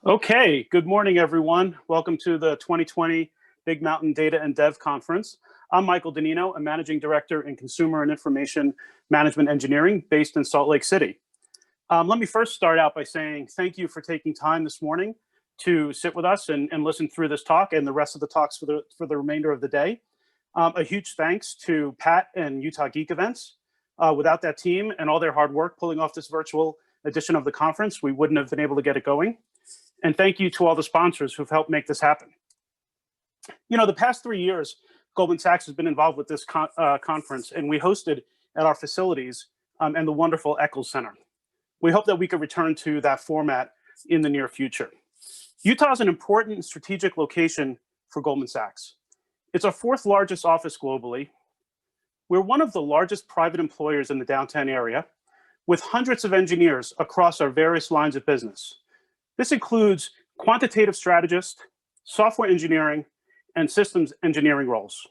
Okay, good morning, everyone. Welcome to the 2020 Big Mountain Data and Dev Conference. I'm Michael Danino, a Managing Director in Consumer and Information Management Engineering based in Salt Lake City. Let me first start out by saying thank you for taking time this morning to sit with us and listen through this talk and the rest of the talks for the remainder of the day. A huge thanks to Pat and Utah Geek Events. Without that team and all their hard work pulling off this virtual edition of the conference, we wouldn't have been able to get it going. And thank you to all the sponsors who've helped make this happen. You know, the past 3 years, Goldman Sachs has been involved with this conference, and we hosted at our facilities and the wonderful Eccles Center. We hope that we could return to that format in the near future. Utah is an important strategic location for Goldman Sachs. It's our fourth largest office globally. We're one of the largest private employers in the downtown area, with hundreds of engineers across our various lines of business. This includes quantitative strategists, software engineering, and systems engineering roles.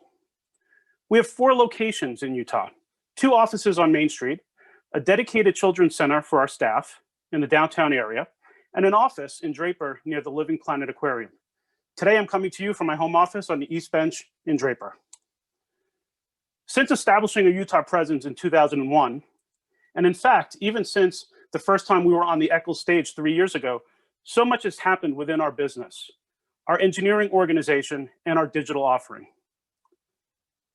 We have 4 locations in Utah, 2 offices on Main Street, a dedicated children's center for our staff in the downtown area, and an office in Draper near the Living Planet Aquarium. Today, I'm coming to you from my home office on the East Bench in Draper. Since establishing a Utah presence in 2001, and in fact, even since the first time we were on the Eccles stage 3 years ago, so much has happened within our business, our engineering organization, and our digital offering.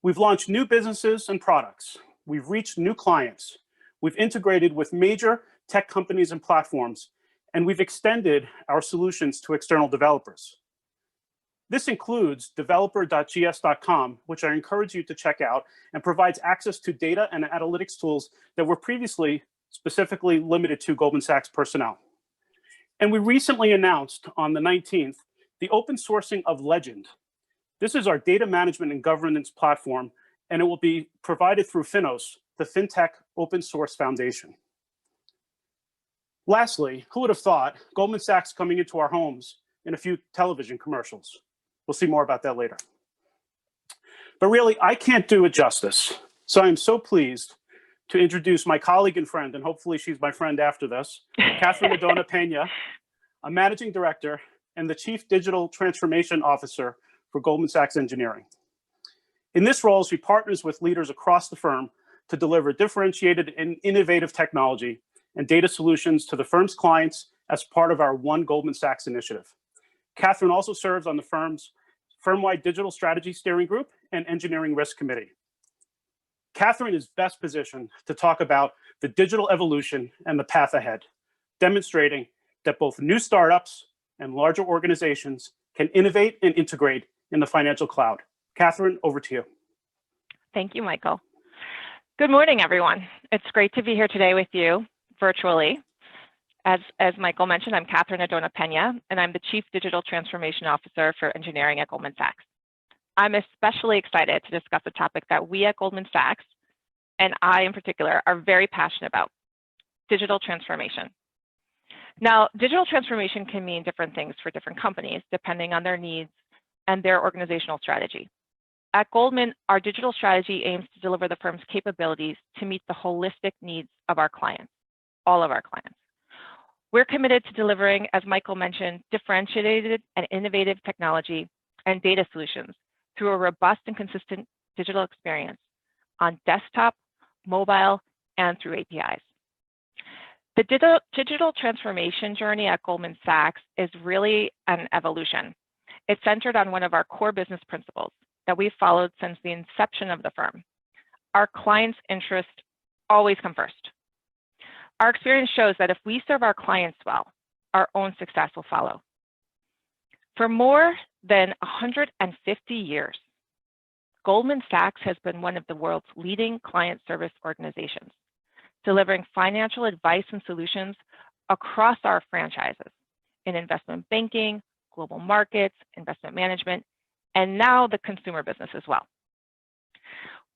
We've launched new businesses and products. We've reached new clients. We've integrated with major tech companies and platforms, and we've extended our solutions to external developers. This includes developer.gs.com, which I encourage you to check out, and provides access to data and analytics tools that were previously specifically limited to Goldman Sachs personnel. And we recently announced on the 19th, the open sourcing of Legend. This is our data management and governance platform, and it will be provided through Finos, the FinTech Open Source Foundation. Lastly, who would have thought Goldman Sachs coming into our homes in a few television commercials? We'll see more about that later. But really, I can't do it justice. So I'm so pleased to introduce my colleague and friend, and hopefully she's my friend after this, Catherine Addona-Peña, a Managing Director and the Chief Digital Transformation Officer for Goldman Sachs Engineering. In this role, she partners with leaders across the firm to deliver differentiated and innovative technology and data solutions to the firm's clients as part of our One Goldman Sachs initiative. Catherine also serves on the firm's firm-wide digital strategy steering group and engineering risk committee. Catherine is best positioned to talk about the digital evolution and the path ahead, demonstrating that both new startups and larger organizations can innovate and integrate in the financial cloud. Catherine, over to you. Thank you, Michael. Good morning, everyone. It's great to be here today with you virtually. As Michael mentioned, I'm Catherine Addona-Peña, and I'm the Chief Digital Transformation Officer for Engineering at Goldman Sachs. I'm especially excited to discuss a topic that we at Goldman Sachs, and I in particular, are very passionate about: digital transformation. Now, digital transformation can mean different things for different companies, depending on their needs and their organizational strategy. At Goldman, our digital strategy aims to deliver the firm's capabilities to meet the holistic needs of our clients, all of our clients. We're committed to delivering, as Michael mentioned, differentiated and innovative technology and data solutions through a robust and consistent digital experience on desktop, mobile, and through APIs. The digital transformation journey at Goldman Sachs is really an evolution. It's centered on one of our core business principles that we've followed since the inception of the firm. Our clients' interests always come first. Our experience shows that if we serve our clients well, our own success will follow. For more than 150 years, Goldman Sachs has been one of the world's leading client service organizations, delivering financial advice and solutions across our franchises in investment banking, global markets, investment management, and now the consumer business as well.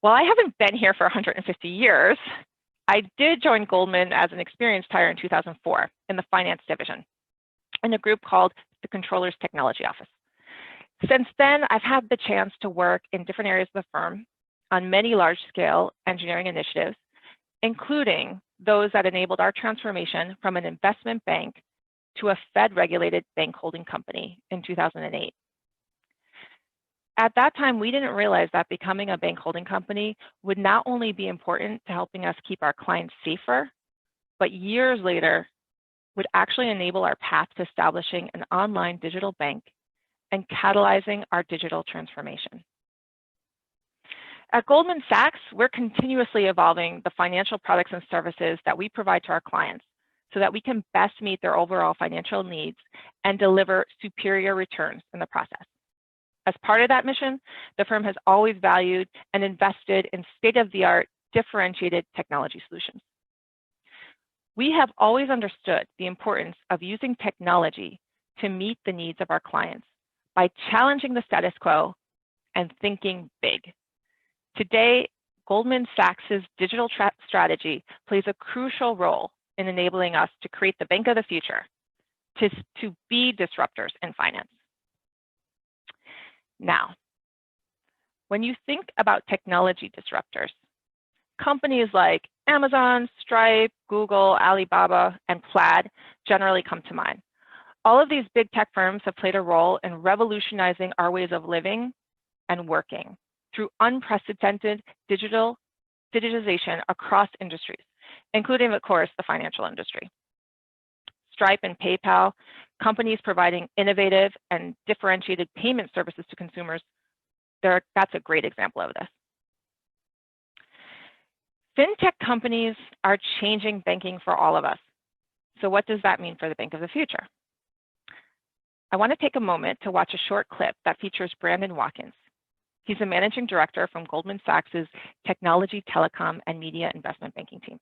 While I haven't been here for 150 years, I did join Goldman as an experienced hire in 2004 in the finance division in a group called the Controller's Technology Office. Since then, I've had the chance to work in different areas of the firm on many large-scale engineering initiatives, including those that enabled our transformation from an investment bank to a Fed-regulated bank holding company in 2008. At that time, we didn't realize that becoming a bank holding company would not only be important to helping us keep our clients safer, but years later would actually enable our path to establishing an online digital bank and catalyzing our digital transformation. At Goldman Sachs, we're continuously evolving the financial products and services that we provide to our clients so that we can best meet their overall financial needs and deliver superior returns in the process. As part of that mission, the firm has always valued and invested in state-of-the-art differentiated technology solutions. We have always understood the importance of using technology to meet the needs of our clients by challenging the status quo and thinking big. Today, Goldman Sachs's digital strategy plays a crucial role in enabling us to create the bank of the future, to be disruptors in finance. Now, when you think about technology disruptors, companies like Amazon, Stripe, Google, Alibaba, and Plaid generally come to mind. All of these big tech firms have played a role in revolutionizing our ways of living and working through unprecedented digitization across industries, including, of course, the financial industry. Stripe and PayPal, companies providing innovative and differentiated payment services to consumers, that's a great example of this. Fintech companies are changing banking for all of us. So what does that mean for the bank of the future? I want to take a moment to watch a short clip that features Brandon Watkins. He's a managing director from Goldman Sachs's Technology, Telecom, and Media Investment Banking team.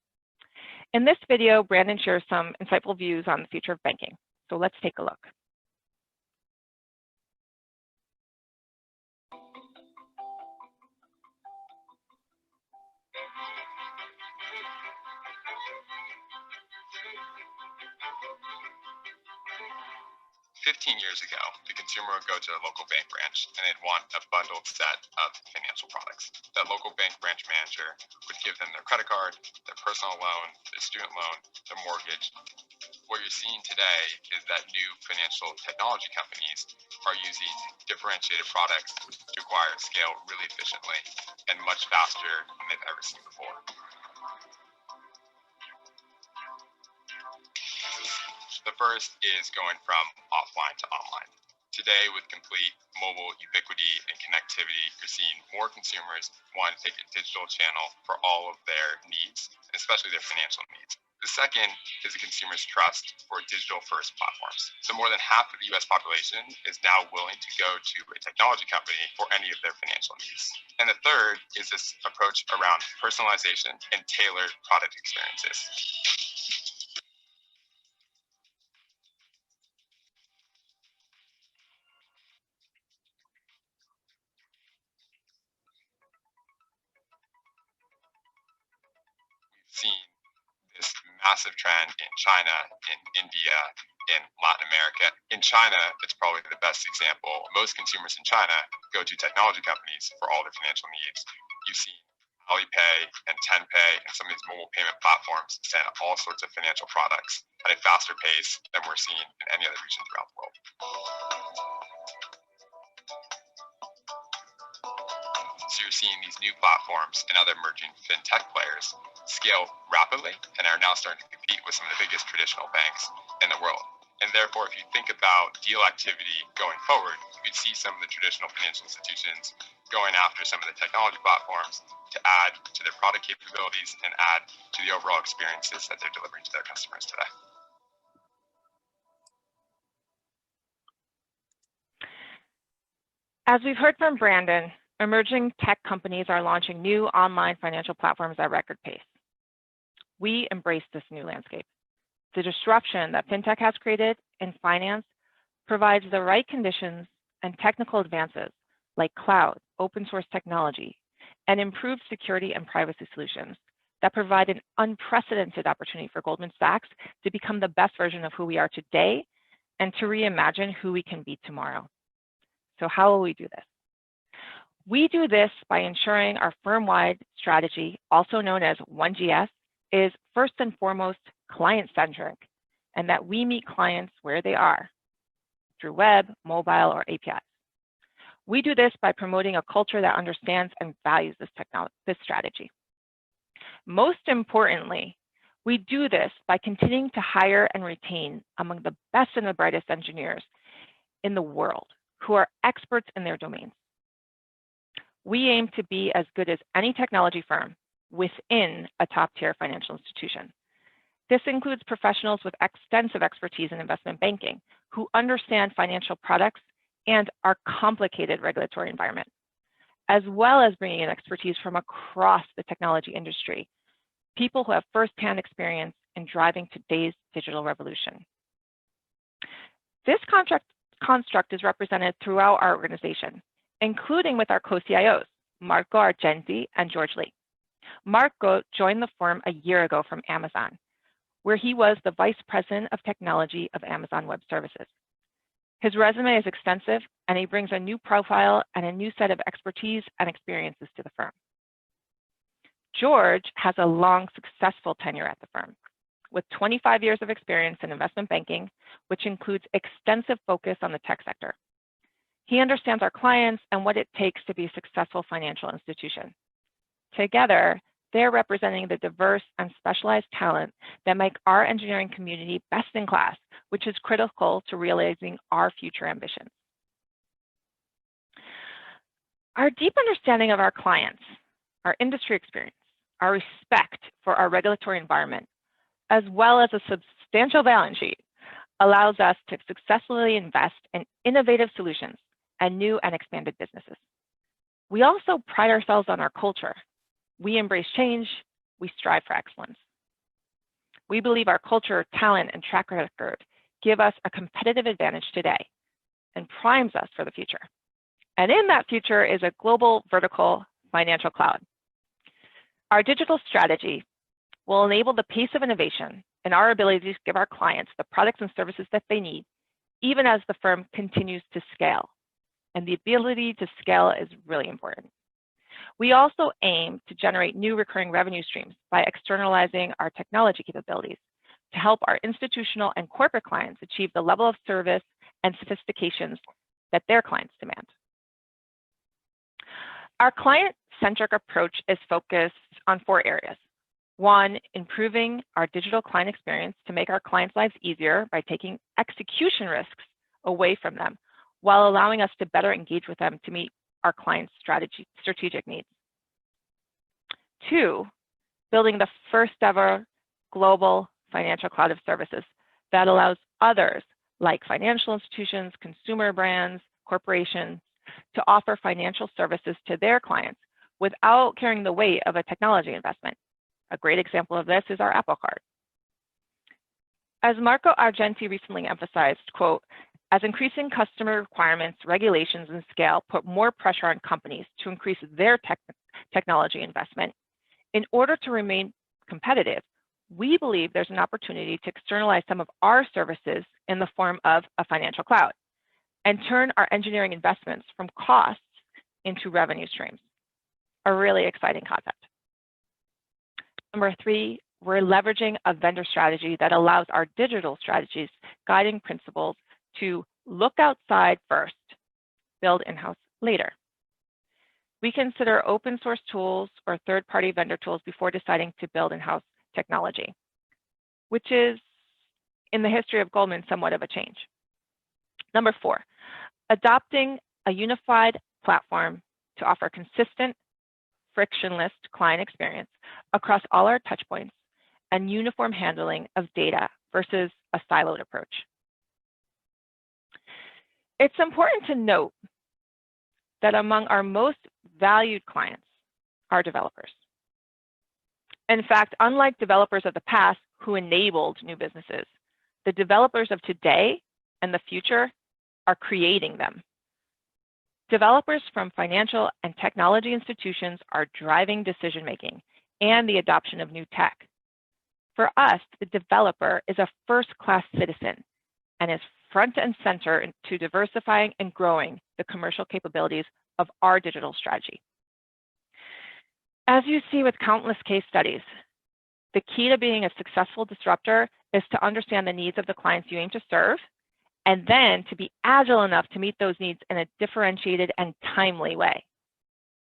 In this video, Brandon shares some insightful views on the future of banking. So let's take a look. 15 years ago, the consumer would go to a local bank branch and they'd want a bundled set of financial products. That local bank branch manager would give them their credit card, their personal loan, their student loan, their mortgage. What you're seeing today is that new financial technology companies are using differentiated products to acquire scale really efficiently and much faster than they've ever seen before. The first is going from offline to online. Today, with complete mobile ubiquity and connectivity, you're seeing more consumers want to take a digital channel for all of their needs, especially their financial needs. The second is the consumer's trust for digital-first platforms. So more than half of the US population is now willing to go to a technology company for any of their financial needs. And the third is this approach around personalization and tailored product experiences. Seen this massive trend in China, in India, in Latin America. In China, it's probably the best example. Most consumers in China go to technology companies for all their financial needs. You've seen Alipay and Tenpay and some of these mobile payment platforms send all sorts of financial products at a faster pace than we're seeing in any other region throughout the world. So you're seeing these new platforms and other emerging fintech players scale rapidly and are now starting to compete with some of the biggest traditional banks in the world. And therefore, if you think about deal activity going forward, you could see some of the traditional financial institutions going after some of the technology platforms to add to their product capabilities and add to the overall experiences that they're delivering to their customers today. As we've heard from Brandon, emerging tech companies are launching new online financial platforms at record pace. We embrace this new landscape. The disruption that fintech has created in finance provides the right conditions and technical advances like cloud, open source technology, and improved security and privacy solutions that provide an unprecedented opportunity for Goldman Sachs to become the best version of who we are today and to reimagine who we can be tomorrow. So how will we do this? We do this by ensuring our firm-wide strategy, also known as 1GS, is first and foremost client-centric and that we meet clients where they are, through web, mobile, or APIs. We do this by promoting a culture that understands and values this strategy. Most importantly, we do this by continuing to hire and retain among the best and the brightest engineers in the world who are experts in their domains. We aim to be as good as any technology firm within a top-tier financial institution. This includes professionals with extensive expertise in investment banking who understand financial products and our complicated regulatory environment, as well as bringing in expertise from across the technology industry, people who have firsthand experience in driving today's digital revolution. This construct is represented throughout our organization, including with our co-CIOs, Marco Argenti and George Lee. Marco joined the firm a year ago from Amazon, where he was the Vice President of Technology of Amazon Web Services. His resume is extensive, and he brings a new profile and a new set of expertise and experiences to the firm. George has a long, successful tenure at the firm, with 25 years of experience in investment banking, which includes extensive focus on the tech sector. He understands our clients and what it takes to be a successful financial institution. Together, they're representing the diverse and specialized talent that make our engineering community best in class, which is critical to realizing our future ambitions. Our deep understanding of our clients, our industry experience, our respect for our regulatory environment, as well as a substantial balance sheet, allows us to successfully invest in innovative solutions and new and expanded businesses. We also pride ourselves on our culture. We embrace change, we strive for excellence. We believe our culture, talent, and track record give us a competitive advantage today and primes us for the future. And in that future is a global vertical financial cloud. Our digital strategy will enable the pace of innovation and our ability to give our clients the products and services that they need, even as the firm continues to scale. And the ability to scale is really important. We also aim to generate new recurring revenue streams by externalizing our technology capabilities to help our institutional and corporate clients achieve the level of service and sophistications that their clients demand. Our client-centric approach is focused on 4 areas. 1, improving our digital client experience to make our clients' lives easier by taking execution risks away from them, while allowing us to better engage with them to meet our clients' strategic needs. 2, building the first ever global financial cloud of services that allows others like financial institutions, consumer brands, corporations to offer financial services to their clients without carrying the weight of a technology investment. A great example of this is our Apple Card. As Marco Argenti recently emphasized, quote, as increasing customer requirements, regulations, and scale put more pressure on companies to increase their technology investment, in order to remain competitive, we believe there's an opportunity to externalize some of our services in the form of a financial cloud and turn our engineering investments from costs into revenue streams. A really exciting concept. Number 3, we're leveraging a vendor strategy that allows our digital strategies guiding principles to look outside first, build in-house later. We consider open source tools or third-party vendor tools before deciding to build in-house technology, which is, in the history of Goldman, somewhat of a change. Number 4, adopting a unified platform to offer consistent, frictionless client experience across all our touchpoints and uniform handling of data versus a siloed approach. It's important to note that among our most valued clients are developers. In fact, unlike developers of the past who enabled new businesses, the developers of today and the future are creating them. Developers from financial and technology institutions are driving decision-making and the adoption of new tech. For us, the developer is a first-class citizen and is front and center to diversifying and growing the commercial capabilities of our digital strategy. As you see with countless case studies, the key to being a successful disruptor is to understand the needs of the clients you aim to serve, and then to be agile enough to meet those needs in a differentiated and timely way.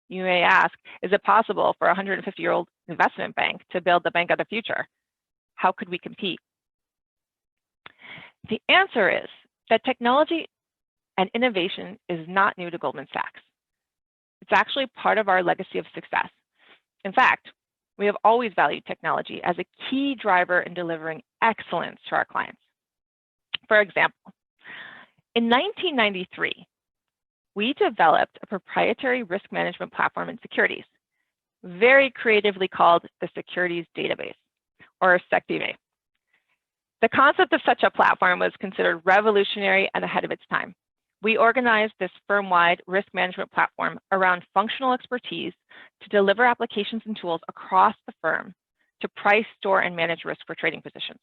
You may ask, is it possible for a 150-year-old investment bank to build the bank of the future? How could we compete? The answer is that technology and innovation is not new to Goldman Sachs. It's actually part of our legacy of success. In fact, we have always valued technology as a key driver in delivering excellence to our clients. For example, in 1993, we developed a proprietary risk management platform in securities, very creatively called the Securities Database, or SecDB. The concept of such a platform was considered revolutionary and ahead of its time. We organized this firm-wide risk management platform around functional expertise to deliver applications and tools across the firm to price, store, and manage risk for trading positions,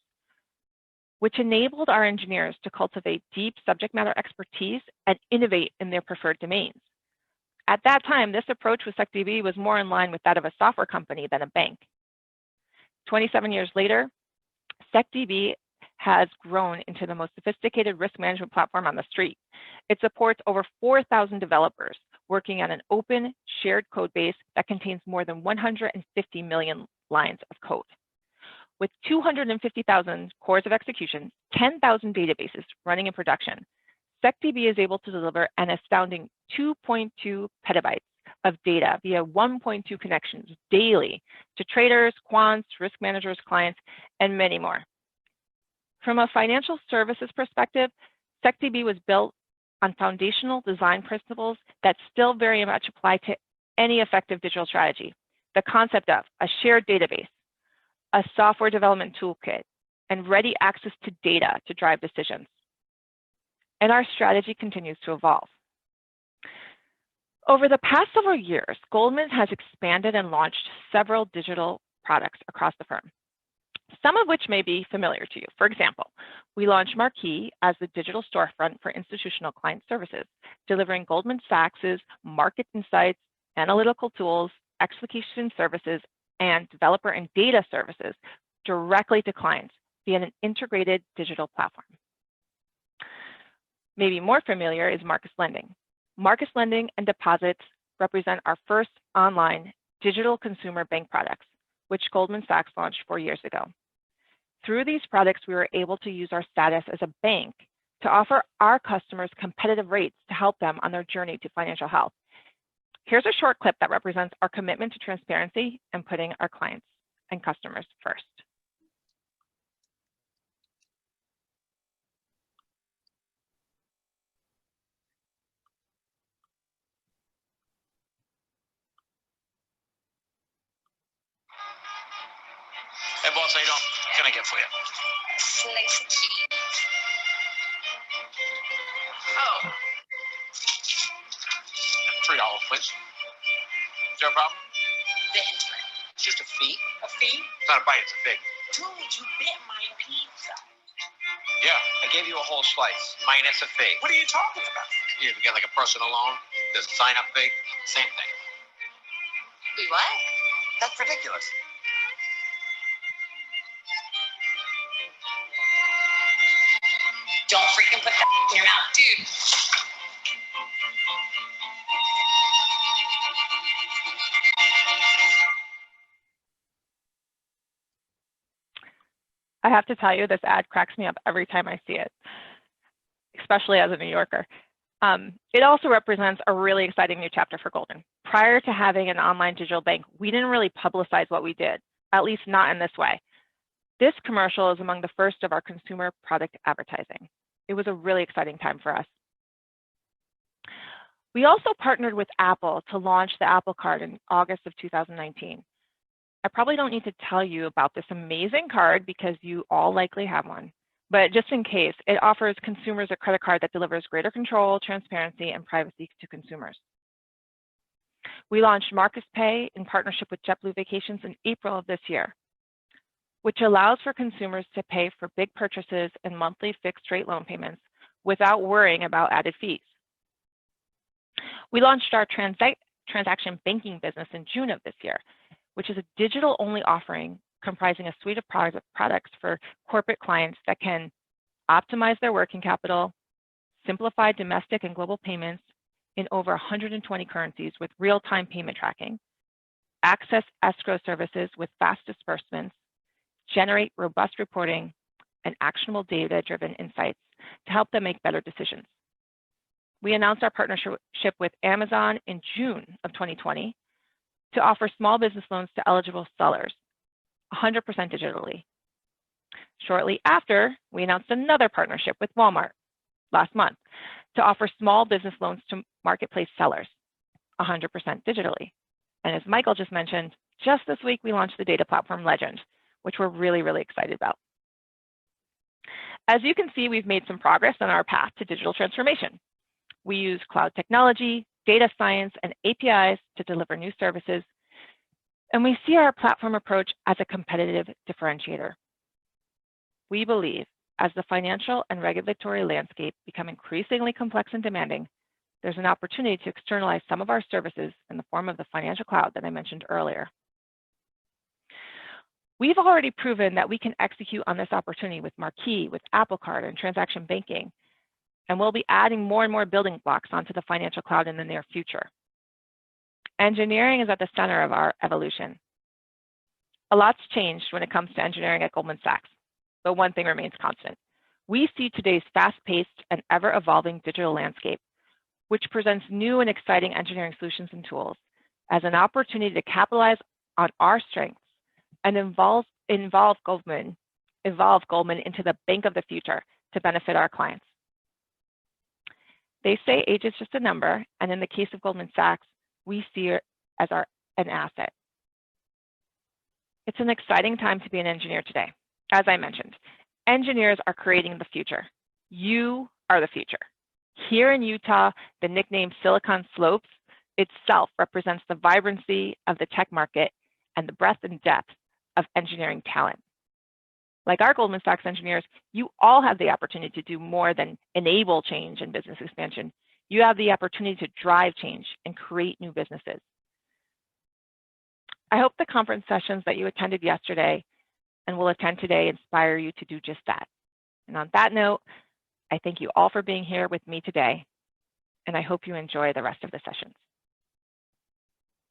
which enabled our engineers to cultivate deep subject matter expertise and innovate in their preferred domains. At that time, this approach with SecDB was more in line with that of a software company than a bank. 27 years later, SecDB has grown into the most sophisticated risk management platform on the street. It supports over 4,000 developers working on an open, shared code base that contains more than 150 million lines of code. With 250,000 cores of execution, 10,000 databases running in production, SecDB is able to deliver an astounding 2.2 petabytes of data via 1.2 connections daily to traders, quants, risk managers, clients, and many more. From a financial services perspective, SecDB was built on foundational design principles that still very much apply to any effective digital strategy. The concept of a shared database, a software development toolkit, and ready access to data to drive decisions. And our strategy continues to evolve. Over the past several years, Goldman has expanded and launched several digital products across the firm, some of which may be familiar to you. For example, we launched Marquee as the digital storefront for institutional client services, delivering Goldman Sachs's market insights, analytical tools, execution services, and developer and data services directly to clients via an integrated digital platform. Maybe more familiar is Marcus Lending. Marcus Lending and Deposits represent our first online digital consumer bank products, which Goldman Sachs launched 4 years ago. Through these products, we were able to use our status as a bank to offer our customers competitive rates to help them on their journey to financial health. Here's a short clip that represents our commitment to transparency and putting our clients and customers first. Hey, boss, how you doing? What can I get for you? Slice of cheese. Oh. $3, please. Is there a problem? Benjamin. It's just a fee. A fee? It's not a bite, it's a fig. Dude, you bit my pizza. Yeah, I gave you a whole slice, minus a fee. What are you talking about? You get like a personal loan, there's a sign-up fee, same thing. Wait, what? That's ridiculous. Don't freaking put that in your mouth, dude. I have to tell you, this ad cracks me up every time I see it, especially as a New Yorker. It also represents a really exciting new chapter for Goldman. Prior to having an online digital bank, we didn't really publicize what we did, at least not in this way. This commercial is among the first of our consumer product advertising. It was a really exciting time for us. We also partnered with Apple to launch the Apple Card in August of 2019. I probably don't need to tell you about this amazing card because you all likely have one, but just in case, it offers consumers a credit card that delivers greater control, transparency, and privacy to consumers. We launched Marcus Pay in partnership with JetBlue Vacations in April of this year, which allows for consumers to pay for big purchases and monthly fixed rate loan payments without worrying about added fees. We launched our transaction banking business in June of this year, which is a digital-only offering comprising a suite of products for corporate clients that can optimize their working capital, simplify domestic and global payments in over 120 currencies with real-time payment tracking, access escrow services with fast disbursements, generate robust reporting, and actionable data-driven insights to help them make better decisions. We announced our partnership with Amazon in June of 2020 to offer small business loans to eligible sellers, 100% digitally. Shortly after, we announced another partnership with Walmart last month to offer small business loans to marketplace sellers, 100% digitally. And as Michael just mentioned, just this week we launched the data platform Legend, which we're really, really excited about. As you can see, we've made some progress on our path to digital transformation. We use cloud technology, data science, and APIs to deliver new services, and we see our platform approach as a competitive differentiator. We believe as the financial and regulatory landscape become increasingly complex and demanding, there's an opportunity to externalize some of our services in the form of the financial cloud that I mentioned earlier. We've already proven that we can execute on this opportunity with Marquee, with Apple Card, and transaction banking, and we'll be adding more and more building blocks onto the financial cloud in the near future. Engineering is at the center of our evolution. A lot's changed when it comes to engineering at Goldman Sachs, but one thing remains constant. We see today's fast-paced and ever-evolving digital landscape, which presents new and exciting engineering solutions and tools as an opportunity to capitalize on our strengths and evolve Goldman into the bank of the future to benefit our clients. They say age is just a number, and in the case of Goldman Sachs, we see it as an asset. It's an exciting time to be an engineer today. As I mentioned, engineers are creating the future. You are the future. Here in Utah, the nickname Silicon Slopes itself represents the vibrancy of the tech market and the breadth and depth of engineering talent. Like our Goldman Sachs engineers, you all have the opportunity to do more than enable change and business expansion. You have the opportunity to drive change and create new businesses. I hope the conference sessions that you attended yesterday and will attend today inspire you to do just that. And on that note, I thank you all for being here with me today, and I hope you enjoy the rest of the sessions.